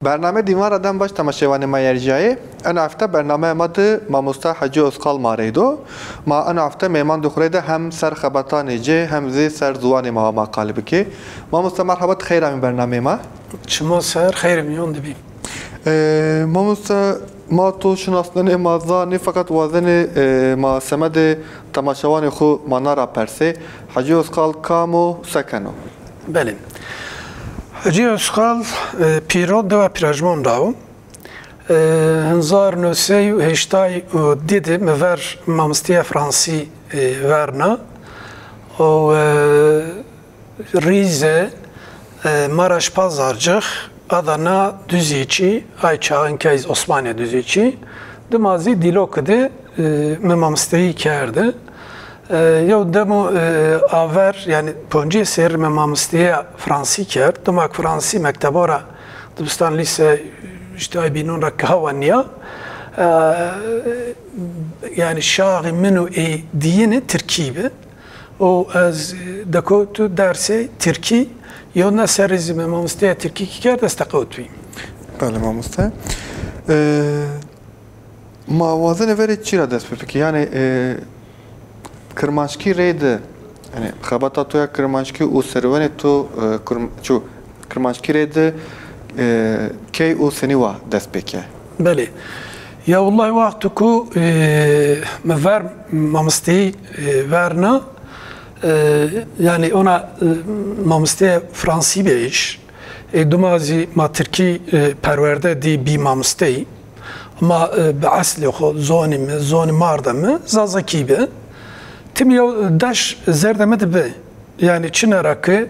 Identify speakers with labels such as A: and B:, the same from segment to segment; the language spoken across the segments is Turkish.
A: برنامه دیوار آدم باش تماشاوانه ما یرجعی. انا افته برنامه ماده ماموستا حجی اسقال ماریدو. ما انا افته میمان دخوریده هم سر خبرتان جه هم زی سر زوان ما قالب کی. ماموستا مرحبا خیر من برنامه ما.
B: شما سر خیر میون دبی.
A: ماموستا ما تو شناسنن مازانی فقط وزن ما سمد تماشاوان خو منارا پرسه حجی اسقال کامو سکنو.
B: بله. حجی اسقال پیرود و پیراجمان داو. هزار نوسی و هشتای دیده مور مامستی فرانسی ورنا و ریزه مارش پازارجخ Adana Düzeyçi, Ayçağın Kayız Osmaniye Düzeyçi, Demazi Dilok'de memamsteyi kerdi. Yo demo aver yani ponci ser memamsteye Fransi ker, demek Fransi mektebora Dubistan lise işte ay binun rakhavaniya yani şahi menu diyene Türkiye o az dakotu derse Türkiye يونا سرزي ماموستيا تركي كير دستقوت في.
A: بله ماموستا. ما وزن وری چی را دست بپکی یعنی کرمانشکی رید یعنی خبرتا تویا کرمانشکی او سرونه تو چو کرمانشکی رید کی او سنیوا دست بکه.
B: بله. یا والله وقت کو مفر ماموستی ورنا yani ona mamste Fransi beyiş dumazi ma Türkiye perverde di bi mamstey ama be asli xo zoni marda mı zazaki be tim yo daş zerdeme de be yani çinarakı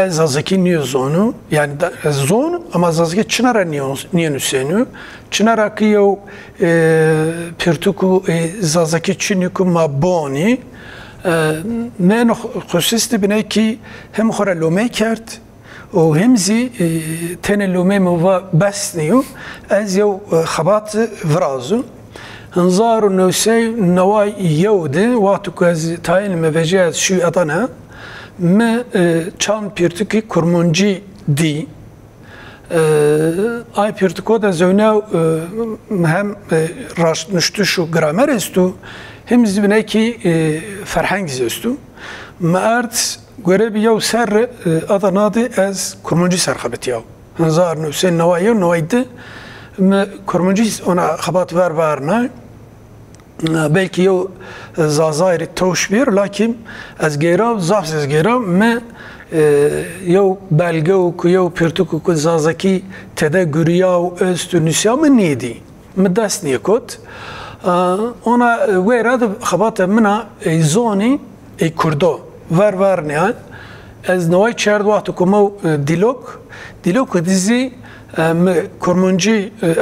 B: zazaki niyo zonu yani zon ama zazaki çinara niyo nüsenu çinarakı yo pirtuku zazaki çiniku ma boni من خصوصی بینه که هم خوره لومه کرد و همزی تن لومه موا بس نیو از یو خبات ورازو هنزار و نوسی نوای یوده وقتی که از تاین مواجه از شو ادانه ما چند پیرتکی کرمانجی دی ay pirtiko da zöne hem raşnüştü şu gramer estu hem zibine ki ferhang zestu mert göre bir yav ser adanadı az kurmanci serhabet yav hazar nüsen navayo navaydı kurmanci ona habat verna belki yav zazayri toş bir lakin az gerav zafsız gerav me یو belge و یو پرتوک و زازکی تده گریا و استونسیا من نیدی مدست نیکوت ona ویراد خبات منا زونی کردو ور نه از نوای چرد وقت کمو دیلوک دیزی کرمانجی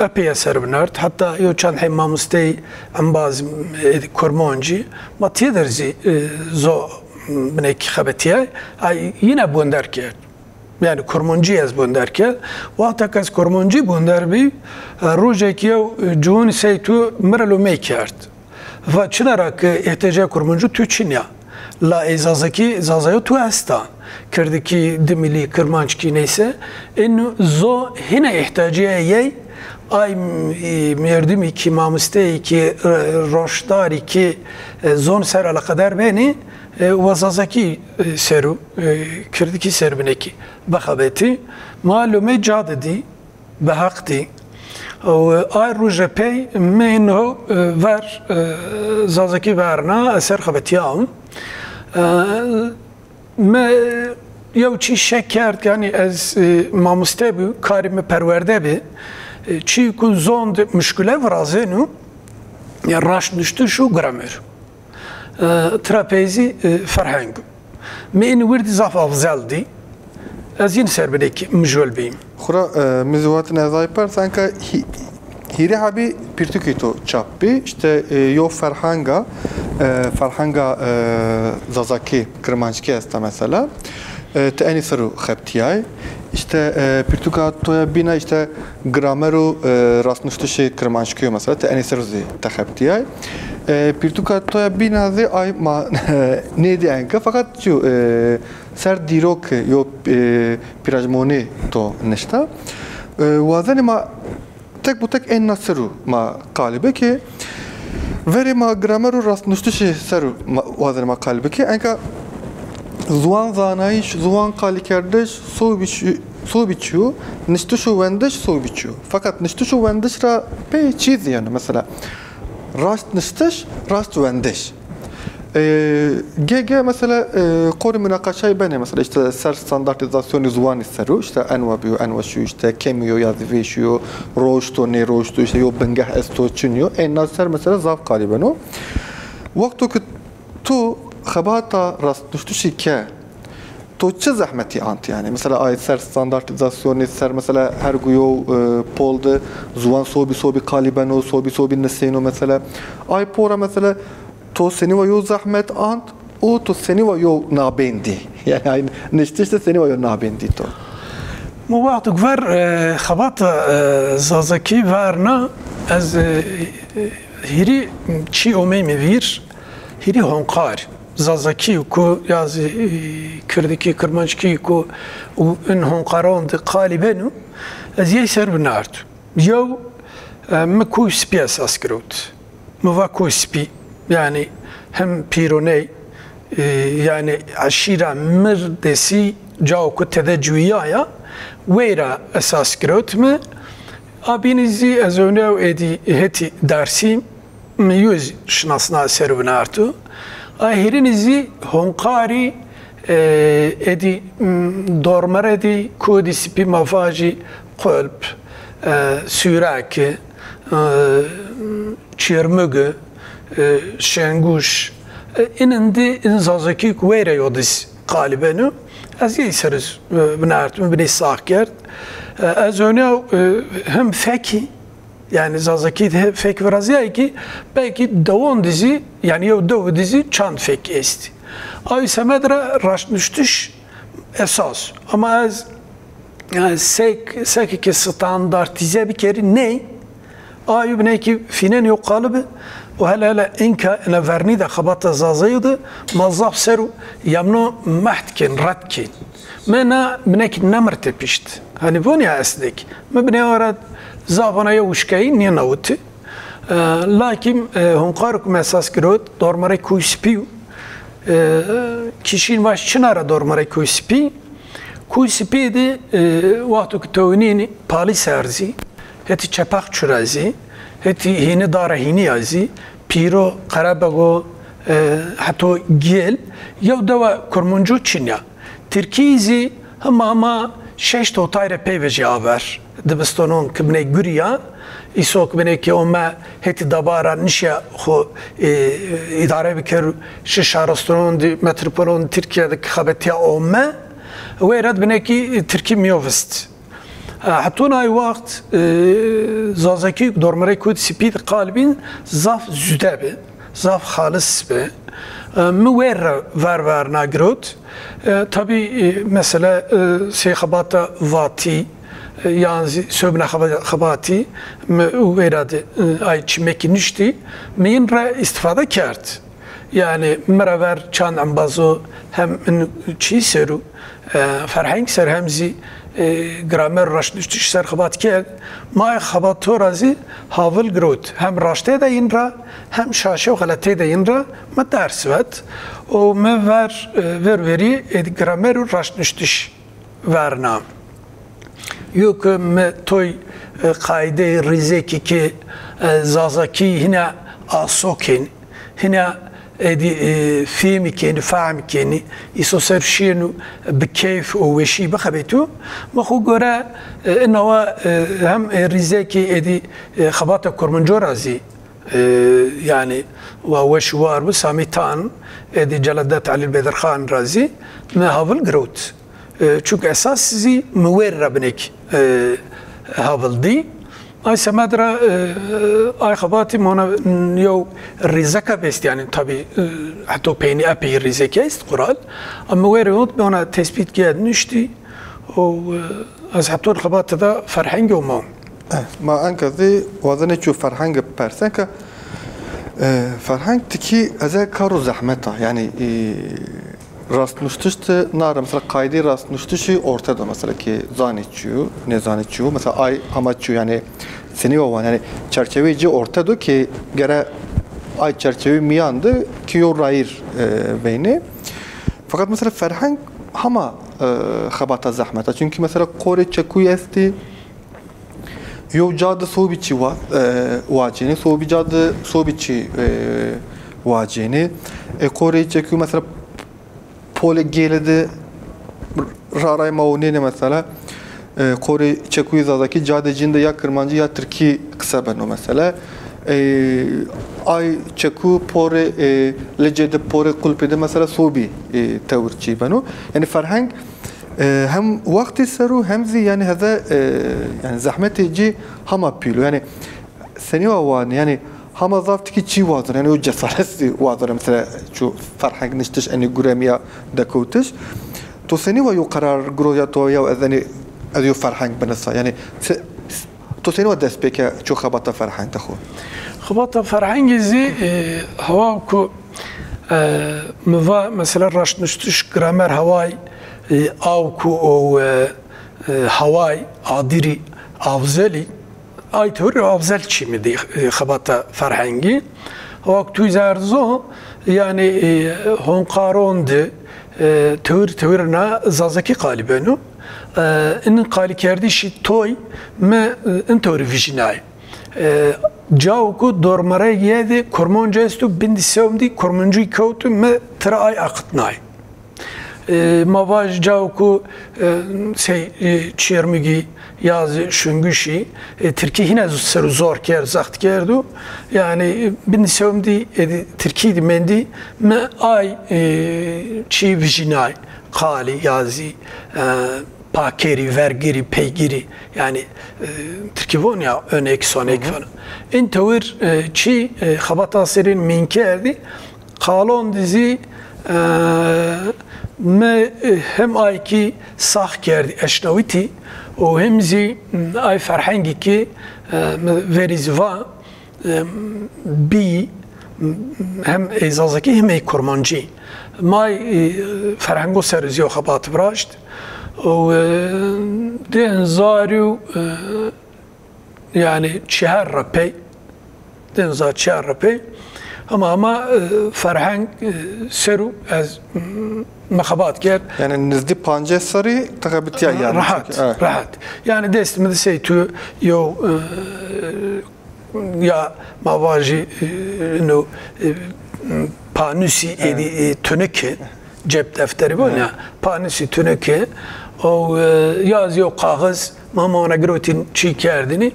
B: اپی اثر بنرد حتی یو چند حمامستی انباز کرمانجی ما تیدرزی زو بنیکی خبتیه یه بوندر کرد yani kurmanci az bönder ki vaqta kas kurmanci bönder bi roje ki cun seytu meralo mekert ve çınarak ihtiyaca kurmanci tu Çinya la ezazaki zazayo tu asta kirdi ki demili kurmanci neyse inu zo hina ihtiyaca yey ay merdim ki mamuste ki roşdari ki zon ser ala kadar beni وزازکی سرو کردی سربنکی بخابتی معلومه جادی به حقی و آی روز پی منو ور زازکی ورنا اثر خابتیام ما یو چی شک کرد یعنی از مامسته بی کاری پرورده بی چی کن زوند مشکله ورازینو یا راش نشته شو گرامر trapezi فرهنگ من ورد زاف افضل از این سر بدی که مجول بیم
A: خورا مزوات نزای پر سانکا هیری حبی پیرتوکی تو چاپی işte yo فرهنگا زازاکی کرمانچکی است mesela te eni saru xeptiyay işte pirtuka toya bina işte grameru rastnuştuşi kirmanşkiyo mesela te eni saru zi te xeptiyay pirtuka toya bina zi ay ma neydi enka fakat şu ser dirok yo pirajmoni to nişta وازن ما tek bu tek en nasru ma kalibe ki veri ma grameru rastnuştuşi seru vazir ma kalibe ki enka zuan zanayiş zuan kalikerdeş su biçiyor niştuşu vendeş su biçiyor fakat niştuşu vendeş ra pe çiz yani mesela rast niştuş rast vendeş GG mesela konu münakaşayı bene mesela işte ser standartizasyonu zuan isteru işte enva biyo enva şu işte kemiyo yazıvi şu roşto ne roşto işte yo bengah esto çınyo en nasser mesela zaf kalibeno vakto ki tu xabata rastnuştuşi ke to çi zahmeti ant yani mesela ay ser standartizasyonu ser mesela her guyo polde zuan sobi kalibeno sobi neseno mesela ay pora mesela to seni ve yo zahmet ant o to seni ve yo nabendi yani niştişte seni ve yo nabendi to
B: مو وقت غفر خبات زازکی ورنا از هیری چی اومی میویر هیری هونقار زازکی کو یاز کردکی کرمانچکی کو ان هونقاران د قالبنو از یه سر بنارد یو مکو سپی اساس کروت موا کو سپی yani hem pirone yani aşira mirdesi cawku tedecüyaya wera esas kirotme abinizi az önev edi heti dersi yüz şnasna servina artu ahirinizi honkari edi dormeredi kodi sipi mafaji qalb süraki çirmügü şenguş inindi zazaki kuwere yodis qalibenu az yeyseriz binartım bini sağkert az öne hem feki yani zazaki de fek veraziye ki belki davon dizi yani yo dav dizi çand fek esti ay semedra raşnüştüş esas ama az sek ki standartize bir kere ne ay bine ki finen yok kalıbı وهلا إنك أنا فرني ده خبط زازيد مزاف سرو يمنو محتكن ردكن منا منك نمرت بيشت هني بوني أسدك ما بني أورد زافنا يوشكين ينوت لكن هم قارك مساس كروت دورمري كويسبيو kişinin baş çınara dormara kuysipi de vaktu kutowini pali serzi heti çapak çurazi heti hini dara hini yazi piro karabago hato gel yav dava kurmuncu çinya Türkiye'zi ama şeş totayre peyveci haber dibistonun kibne guriya İsok bine ki oma heti dabara nişya xo idare bikir şişarastonun di metropolon Türkiye'deki xabetiya oma ve rad bine ki Türkiye miyovist حتى نای وقت زازکی دورمره کود سپید قالبین زاف زدابه زاف خالص به مویر ور نگرود tabi mesela seyxabata vati yani söbne xabati veradi ay çimeki nişti min ra istifade kert yani meraver çan ambazo hem çi seru ferhang ser hemzi gramer raşnüştüş ser xabat ke ma xabat torazi havil grot hem raşte de inra hem şaşe galate de inra ma ders vet o me veri gramer raşnüştüş verna yok me toy kaide rizeki ki zazaki hina asokin hina ادي فيمي كاني فاهم كاني يسوسر شينو بكيف وشي بخبيتو ما خو غورا انه هم ريزاكي ادي خباطه كورمنجورازي يعني وشوار بساميتان ادي جلدات علي البدر خان رازي ما هافل جروت çünkü esas sizi müverre binek havıl di ay semadra ay xabati mona yo rizaka best yani tabi hatta peyni api rizaka ist Kur'an ama veriyot bana tespit gelmişti o az hatta xabati da farhangi olmam
A: ma ankazi wazane şu farhangi persenka farhang tiki aza karu zahmeta yani rastlaştı nara mesela kaydı rastlaştı ortada mesela ki zanetçiyor ne zanetçiyor mesela ay amaççıyor yani seni o yani çerçeveci ortada ki gene ay çerçeve miyandı ki o rayır beyni fakat mesela ferhang ama xabata zahmeta çünkü mesela Kore çekuyu esti yo cadı sobiçi vacini sobi cadı sobiçi vacini Kore çekuyu mesela pole geldi raray maunine mesela Kore çekuyu zadaki cadecinde ya Kırmancı ya Türkiye kısa beno mesela ay çeku pore lecede pore kulpede mesela sobi tavırçı beno yani ferhang hem vakti seru hem zi yani hada yani zahmeti ci hama pilo yani seni avan yani hama zaftki çi vazır yani o cesareti vazır mesela şu ferhang niştiş eni guremiya dakutiş to seni va yo karar groya to ya azani adio ferhang benasa yani to seni va despeke şu xabata ferhang taxu
B: خبطة فرهنگزی هوا کو موا مثلا راش نشتش گرامر هوای او کو او هوای عادری افزلی ay teori afzel çi mi di xabata ferhengi hava tu zarzo yani honqaronde teorina zazaki qalibenu inin qali kerdi şi toy me in teori vijinay Cavku dormare yedi kormonca estu bindi sevdi kormoncu kautu me tra ay akıtnay. Mavaj cavku çermigi yazı şüngüşi Türkiye yine zor ker zaht kerdu yani bindi sevdi Türkiye mendi me ay çi vijinay kali yazı pakeri, vergiri, peygiri yani Türkiye von ya örnek sonek falan. En tevir çi xabata serin minkerdi kalon dizi me hem ay ki sah kerdi eşnaviti o hemzi ay ferhangi ki verizva bi hem ezazaki hem ey kurmancı may ferhango seriziyo xabat braşt و ده زاريو يعني شهر ربي ده زار شهر ربي ama فرهنگ سرو از مخابات کرد
A: yani nizdi panje sarı takabit ya yani
B: rahat yani destimde şey tu yo ya mavaji no panusi edi töneke cep defteri bu ne panusi töneke o yazıyor kağıt mamana grotin çi kerdini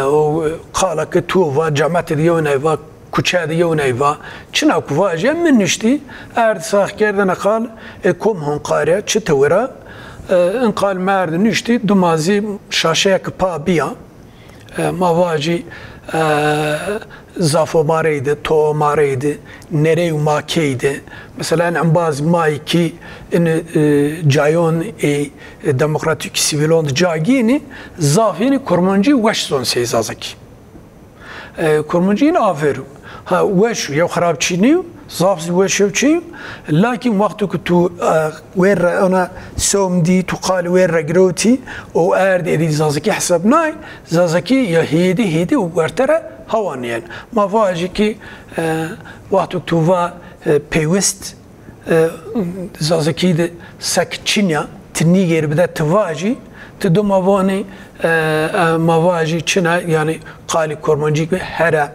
B: o kalak tuva cemaat diyor ne va kuça diyor ne va çina kuvaje minişti ersah kerdene kal kom honqare çitwira en kal merd nişti dumazi şaşaya kpa biya mavaji zafo mareydi, to mareydi, nereyu makeydi. Mesela en bazı maiki in cayon demokratik sivilon cagini zafini kurmancı weşson seyzazaki. Kurmancı yine aferu. Ha weşu ya xarabçiniyu zafsi weşevçi lakin vakti ki tu werra ona somdi tu qal werra groti o erdi edi zazaki hesab nay zazaki ya hedi wertera hawan yani mavaji ki vakti tu va pewist zazaki de sakçinya tini gerbide tvaji tu mavani mavaji çina yani qali kurmancı ve hera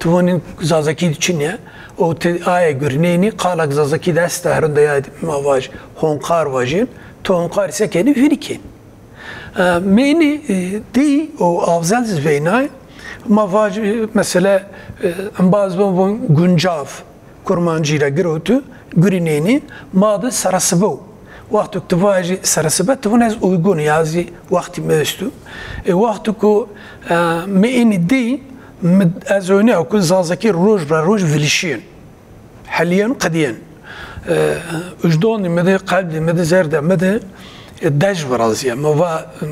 B: tuvanin zazaki çinya o ay görüneni qalak zazaki desta herinde ya mavaj honqar vajin to honqar ise kendi firiki meni di o afzal zveynay mavaj mesela bazı guncav kurmancıyla girotu görüneni madı sarasıbu vakti tvaji sarasıba tuvnaz uygun yazı vakti mestu vakti ko meni di از هنا أكون زازكي روج بروج فيليشين حاليا قديا وجدوني مدى قلبي مدى زرده مدى داج برازيا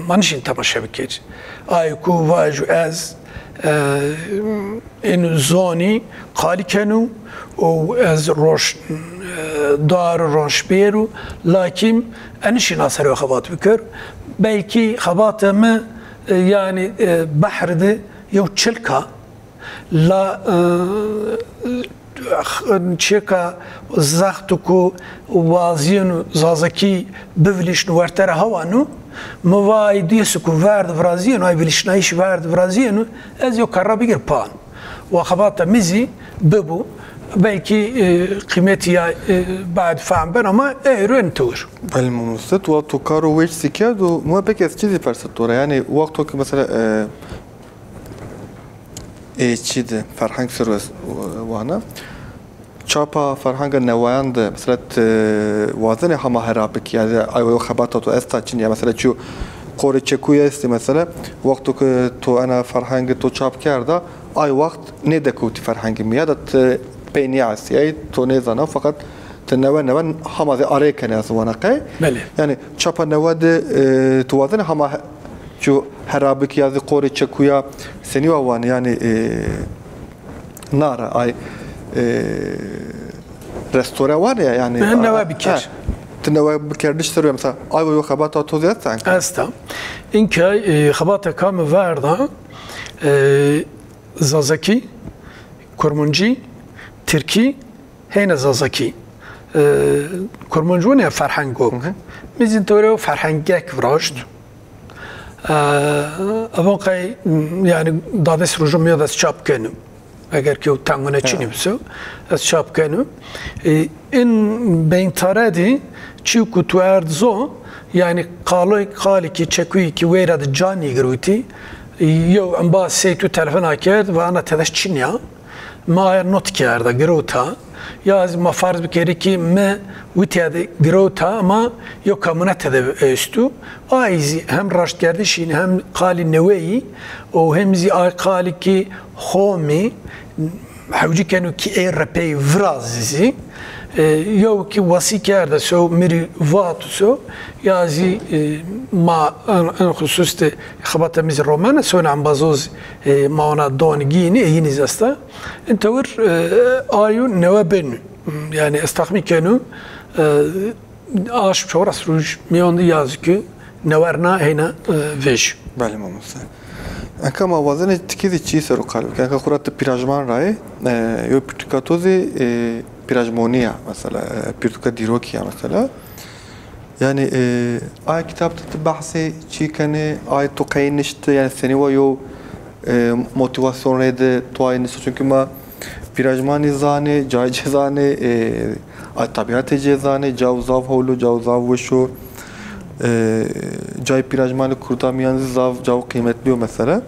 B: ما نشين تماشى بكيج أيكو واجو از إن زوني قالي كانوا و از روش دار و رانشبیر و لکن انشی ناصر و خبات بکر belki خباتم yani بحرده یو چلکا لا چیکا زختکو وازیون زازکی بولیش نورتر هوانو موای دیسکو ورد فرازیون ای بلیش نایش ورد فرازیون از یو کارا بگیر پان و خبات میزی ببو belki kıymeti بعد فهم بنا ما ايرون تور
A: الممثل وتكارو ويش سكادو ما بك استيدي فرصتورا يعني وقتك مثلا چیده فرهنگ سروس وانا چاپا فرهنگ نوایند مثلا وازن همه هرابک يعني ايوه خباتات و استاچين يعني مثلا چو قوری چکوی است مثلا وقتی که تو انا فرهنگ تو چاپ کرده ای وقت ندکوتی فرهنگ میادت بینی است یعنی تو نزانه فقط تنوع همه آره کنه از ونقه یعنی چاپ نواد تو وازن همه جو هرابک یا قوری چکویا سنی وان یعنی ناره ای رستوران yani
B: نوع بکر
A: تنوع بکردش سروی مثلا آیا خبات تو زیاد سنگ
B: استا اینکه خبات کام وردا زازکی کرمانجی ترکی هین زازکی کرمانجونه فرهنگو میزین طوره فرهنگک وراشت اواقعی yani دادس روزم میاد از چاپ کنم اگر که تنگونه چینی بسو از چاپ کنم این بین تاردی چیو که تو اردزو yani قالی که چکویی که ویرد جانی گروتی یو انبا سیتو تلفن کرد و انا تدش چینیا ما ایر نوت کرده گروتا یا از ما فرض بکری که ما ویتیاده گروتا اما یو کامونه تده استو آیزی هم راشت کردشین هم قالی نویی و همزی آی قالی که خومی حوجی کنو که ای رپی ورازیزی یو که واسی کرده سو میری واتو سو یازی ما ان خصوص خبات میز رومان سون عم بازوز ما انا دونگینی اینی زسته انتور آیو نوابن yani استخمی کنو آش چورس روش میاندی یازی که نورنا هینا ویش
A: بله ممثل انکه موازنه تکیزی چی سرو قلب که انکه خورات پیراجمان رای یو پرتکاتوزی پیراجمونیا مثلا پرتکا دیروکیا مثلا yani ay kitapta bahsi çikane ay tokayınıştı yani seni var yo motivasyon rede tuayınısı çünkü ma pirajmani zane cay cezane ay tabiatı cezane cavzav holo cavzav vuşu cay pirajmani kurtamiyan zav cav kıymetli mesela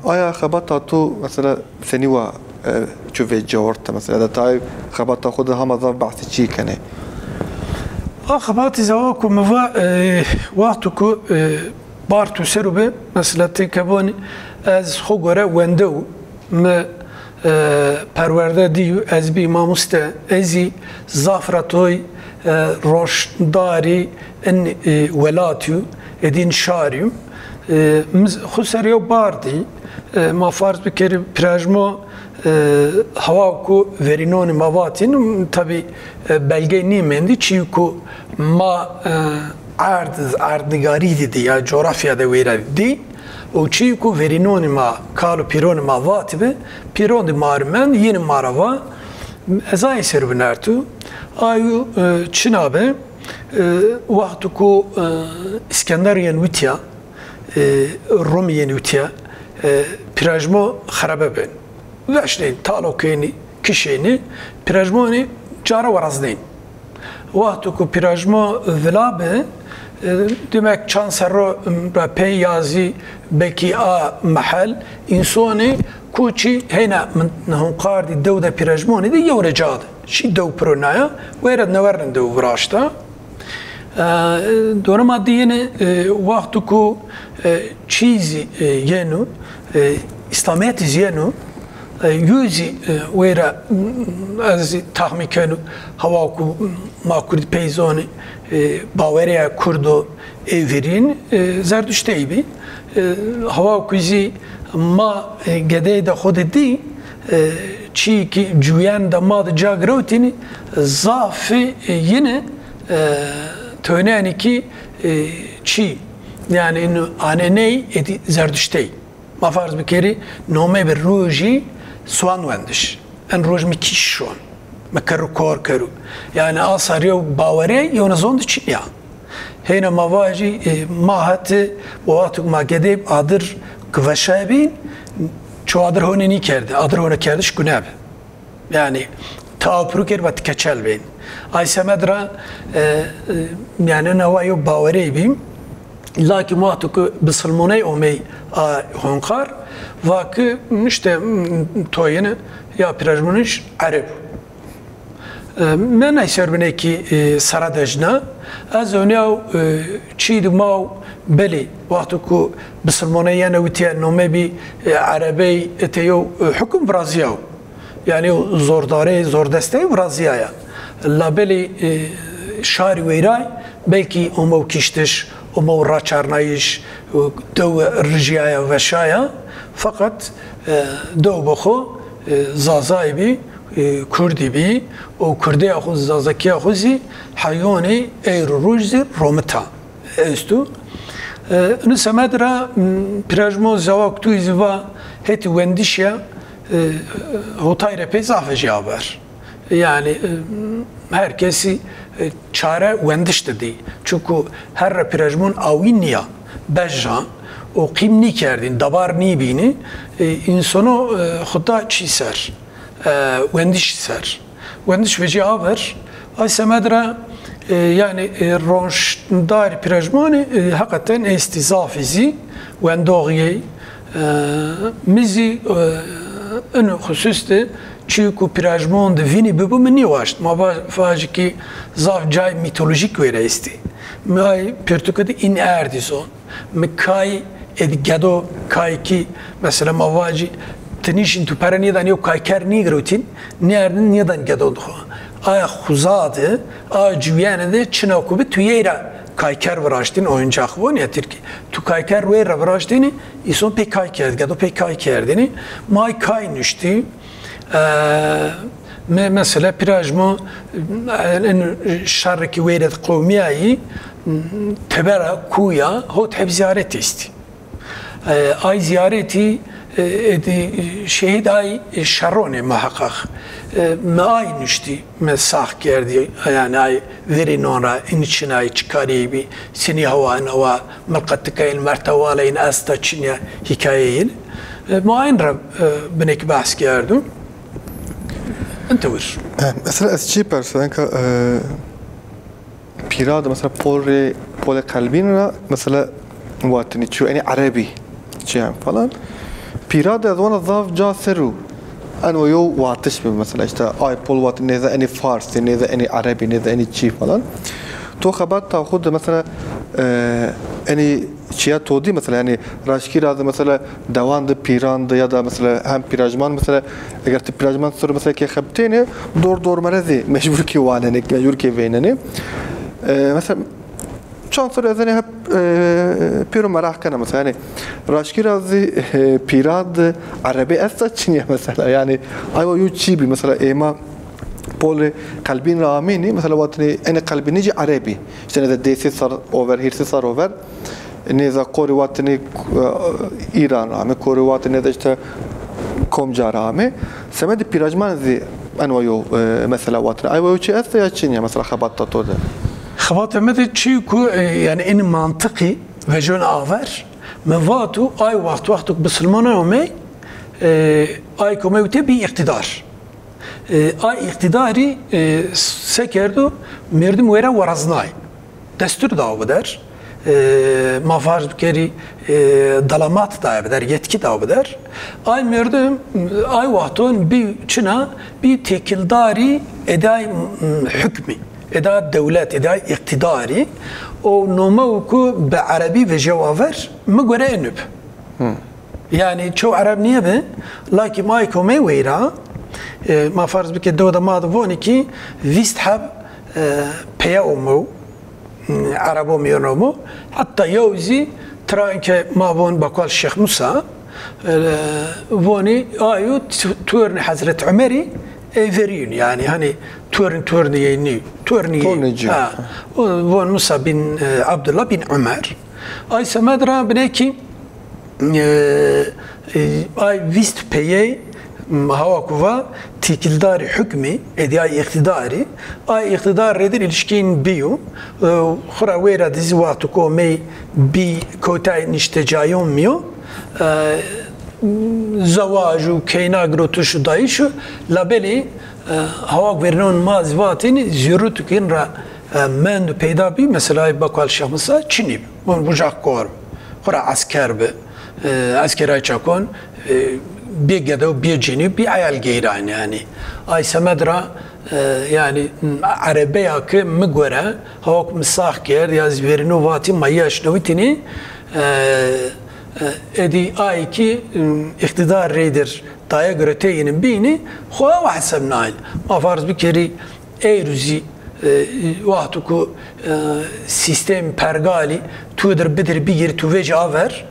A: ay xabata tu mesela seni var çöve cavorta mesela da tay xabata xuda hama zav bahsi çikane
B: خباتي زواكو مفا وقتكو بارتو سروبه مثلا تكبوني از خوغورا وندو ما پرورده دیو از بی ماموسته ازی زافراتوی روشداری ان ولاتیو ادین شاریو خسریو باردی ما فرض بکری پراجمو هواکو ورینون مواتین tabi belge nimendi çünkü ma ardnigari dedi ya coğrafyada verdi o çünkü verinoni ma kalu pironi ma vatibe pironi marmen yeni marava ezay serbinertu ayu çinabe vaktuku İskenderiyen vitya Romiyen vitya pirajmo kharabe ben واشنين تالو كيني كشيني بيراجموني جارا ورازنين وقتكو بيراجمو ولابه demek çansarro rapey yazi beki a mahal insoni kuçi hena من قارد دوده بيراجموني دي يورجاد شي دو برونايا ويرد نورن دو براشتا دورما دينه وقتكو چیزی ینو اسلامیت ینو yüzü vera az tahmin kenu hava ku makurd peyzoni Bavaria kurdo evrin zerdüşteybi hava kuzi ma gedey de xod di چی که جویان دماد جاگروتینی زافی یه تونانی که چی yani anneyi edi zerdüştey. Ma farz bikeri nome bir roji soğan vendiş. En roj mi kişon. Me karu kor karu. Yani asariyo bavare yonazon çi ya. Hena mavaji mahatı o atuk ma gedib adır kvaşabin ço adır honeni kerdi. Adır hone kerdi şkunab. Yani taapru ker vat keçel beyin. Ayse medra yani navayo bavare bim. Lakin muhakkak bısılmoney omey honkar vakı işte toyunu ya pirajmuniş Arap. Men ayser bine ki saradajna az onu çiğdi mav beli vakti ku bısılmoney yani vitiye nome bi Arabi eteyo hüküm Braziyav yani zordare zordeste Braziyaya la beli şari veyray belki o kiştiş o raçarnayış do rjaya ve şaya fakat do boxu zazay bi Kurdi bi o Kurdi axuz zazaki axuzi hayoni eyr rujzi romta estu nusamedra pirajmo zavak tu izva heti wendişya hotayre pezafeci haber yani herkesi çare wendiş dedi. Çünkü her pirajmun aviniya bejja o qimni kerdin dabar ni bini insano xuda çi ser wendiş ser wendiş veci haber ay semedra yani ronşdar pirajmani hakikaten istizafizi wendoğiye mizi ön hususte çünkü pirajmon de vini bu mu niwaşt ma faji ki zaf cay mitolojik vere isti may Porteka'da in erdison mekay edgado kay ki mesela mavaji tenişin tu paranidan yok kayker nigrotin nereden neden gadoldu ay xuzadı ay cüyane de çinakubi tuyera kayker varaştin oyuncak bu ne Türkiye tu kayker ve varaştini ison pek kayker gado pek kayker may kay nüşti mesela pirajmo şarki veret kavmiyayı tebera kuya hot hep ziyaret isti. Ay ziyareti şehid ay şarone muhakkak. Me ay nüşti me sah geldi yani ay veri nora in için ay çıkarı bir seni hava nova merkattikayın mertevalayın asta çinya hikayeyin. Muayyin rab benek bahs geldim. انت وش؟
A: مثلا از چی پرسیدن که پیراد مثلا پول قلبی نه مثلا واتنی چو یعنی عربی چی هم فلان پیراد از وان ضاف جا سرو انو یو واتش بی مثلا işte ay pol وات نذا any فارسی نذا any عربی نذا any چی فلان تو خبرت تا خود مثلا yani çiğ todi mesela yani raşki razı mesela devandı pirandı ya da mesela hem pirajman mesela eğer te pirajman soru mesela ki xabteni dor merezi mecbur ki vanenek mecbur ki veyneni mesela çan soru yani hep piro merak kana mesela yani raşki razı pirad arabi esta çiğ mesela yani ayva yu çiğ bir mesela ema pol kalbin ramini mesela vatni ene kalbinici arabi işte ne de desi sar over hirsi sar over ne za kori vatni İran rami kori vatni ne de işte komca rami semedi pirajman zi anvayo mesela vatni ayva çi esta ya çinya mesela xabatta toda
B: xabatta mede çi ku yani en mantıki ve jön aver mevatu ay vaktu bısılmana ome ay komevte bir iktidar ay iktidarı sekerdu merdim vera varaznay destur da der mafarz keri dalamat da eder yetki da eder ay merdim ay vaktun bir çına bir tekildari eday hükmü eda devlet eda iktidarı o nomavuku be arabi ve cevaver mı göre enüp yani çoğu Arap niye be lakin ay kome vera ما فرض بك الدولة ما ضفوني كي فيست حب بياومو عربو ميونومو حتى يوزي ترى إنك ما بون بقول الشيخ موسى voni ayu turni Hazreti Ömer'i verin yani hani turni yeni
A: Torneci.
B: von Musa bin Abdullah bin Ömer ay semedra bineki ay vist peye hava kuva tikildari hükmü ediyay iktidari ay iktidar redir ilişkin biyo khura vera dizi vaktu ko mey bi kotay niştecayom miyo zavaju keyna grotuş dayışu labeli hava vernon mazvatin zürüt kinra men peyda bi mesela bakal şahmısa çini bu bucak kor khura asker be askera çakon bir gede bir cini bir ayal geyran yani ay semedra yani Arabiya ki mgora hawk misah ker yaz verino vati mayaş novitini edi ay ki iktidar reydir daya göre teyinin bini huwa ve hasebnail ma farz bir kere eyruzi vaktu ku sistem pergali tudur bidir bir yer tu veca aver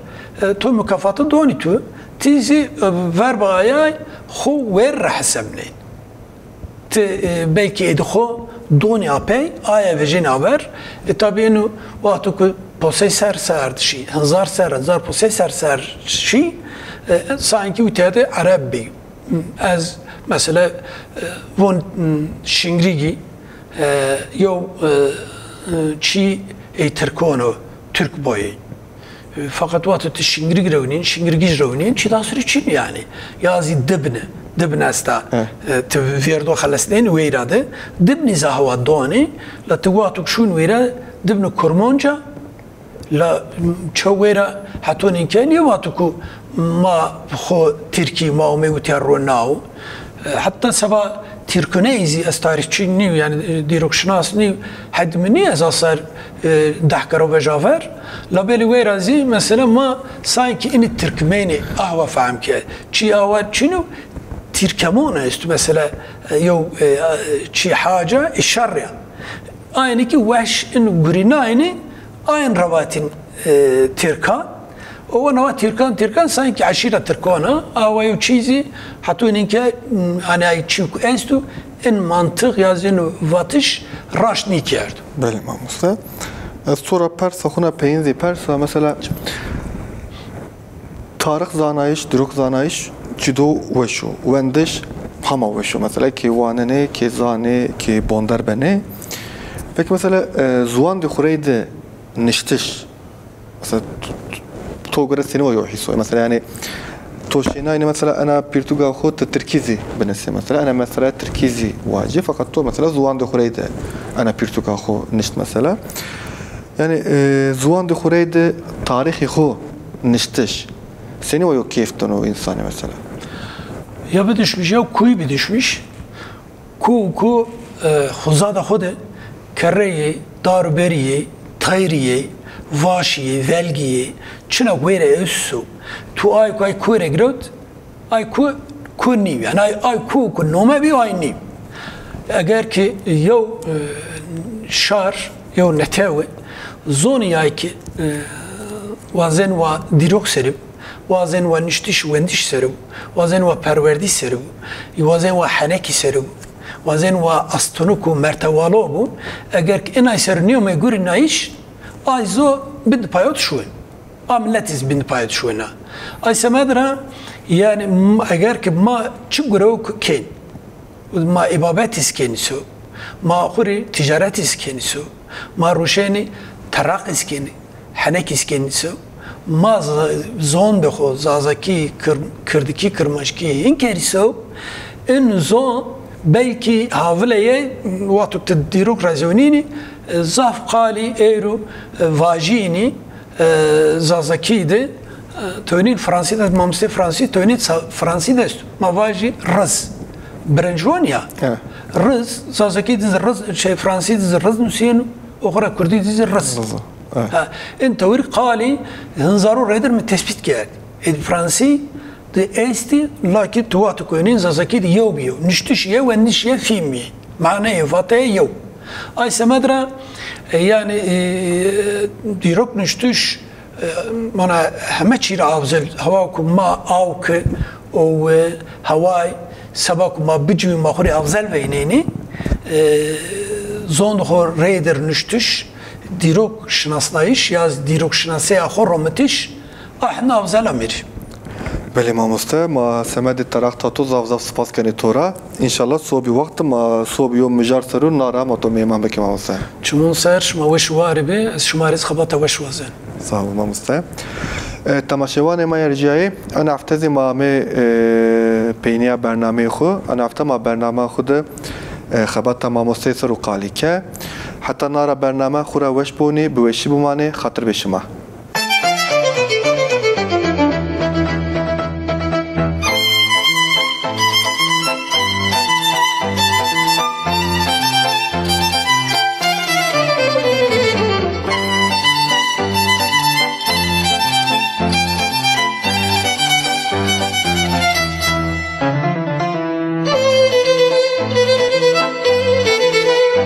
B: tu mükafatı doni tu tizi verbaya xu ver hasebnail belki edxo doni apey aya vejin haber tabi enu vaktu ku posey ser şi hızar posey ser şi sanki ütede Arabi az mesela von şingrigi yo çi Türkono Türk boyu fakat vakti şingrig revnin çi dasri çi yani yazı dibne asta verdo xalasnen veyrade dibni zahwa doni la tuwatuk şun veyra dibni kurmonca la çawera hatun imkan yawatuku ma xo Türkiye ma umeyutiyarronav hatta sabah Türküneyzi az tarihçi niv yani dirokşinas niv hadmini az asar dahkaro bejaver labeli verazi mesela ma sanki ini Türkmeni ahva fahm ki çi avat çinu Türkemona ist mesela yo çi haca işarya aynı ki vahş in grinayni aynı ravatin Türka o nava Türkan sanki aşira Türkana avayu çizi hatun inke hani çuk enstu en mantık yazın vatış raşni kerdi.
A: Bəli, Musa. Sonra Persa xuna peyinzi Persa mesela tarix zanayiş, druk zanayiş cido veşo. Vendiş hama veşo. Mesela ki vanene, ki zane, ki bondar bene. Peki mesela zuan de xureyde niştiş. Mesela تو قرأت سينما يوحيسو مثلا يعني توشينا يعني مثلا انا بيرتوغا خود تركيزي بالنسبه مثلا انا مثلا تركيزي واجب فقط تو مثلا زوان دو خريده انا بيرتوغا خو نشت مثلا يعني زوان دو خريده تاريخي خو نشتش سينما يو كيف تنو انساني مثلا
B: ya bir düşmüş ya kuyu bir düşmüş ku xuzada xode kerreyi darberiyi tayriye vaşiye, velgiye, çına göre üssü, tu ay kure grot, ay ku niv, yani ay ku nome bir ay niv. Eğer ki yo şar, yo netewe, zoni ay ki vazen va dirok serib, vazen va niştiş vendiş serib, vazen va perverdi serib, vazen va haneki serib, vazen va astonuku mertevalo bu. Eğer ki en ay serniyo me guri naiş, ayzo bind payot şuyn. Amletiz bind payot şuyna. Ay semedra yani eğer ki ma çibgrev ken ma ibabetis kenisu ma khuri ticaretis kenisu ma ruşeni tarakis ken hanekis kenisu ma zon de xo zazaki kırdiki kırmaşki inkerisu en zon belki havleye vakit dirok razonini zaf qali euro vajini zazakiydi tönün Fransa'da mamse Fransa tönün Fransa'da mavaji raz Branjonia raz zazakiydi raz şey Fransa'da raz nusiyen oğra Kürdi raz entavir qali hınzaru reder mi tespit geldi Fransa de esti lakin tuvatı koyun zazakiydi yow biyo niştiş ve nişye filmi mane vataya yow ay semedra yani dirok nüştüş مانا همه چی را افضل هوا کو ما آو که او هوای سبا کو ما بجوی ما خوری افضل بینینی زون خور ریدر نشتش دیروک شناسنایش یا دیروک شناسی آخور رومتش احنا افضل امیر
A: بله ماموسته ما سمد طرق تاتو زاف سپاس کنی تورا انشالله صوبی وقت ما صوبی و مجار سرو نارا ما تو میمان بکی ماموسته
B: چمون سر شما وش واری به از شما ریز خبات وش وزن
A: صاحب ماموسته تماشاوان ما یرجایی انا افتازی ما می پینیا برنامه خو انا افتا ما برنامه خود خبات ماموسته سرو قالی که حتی نارا برنامه خورا وش بونی بوشی بمانه خاطر بشما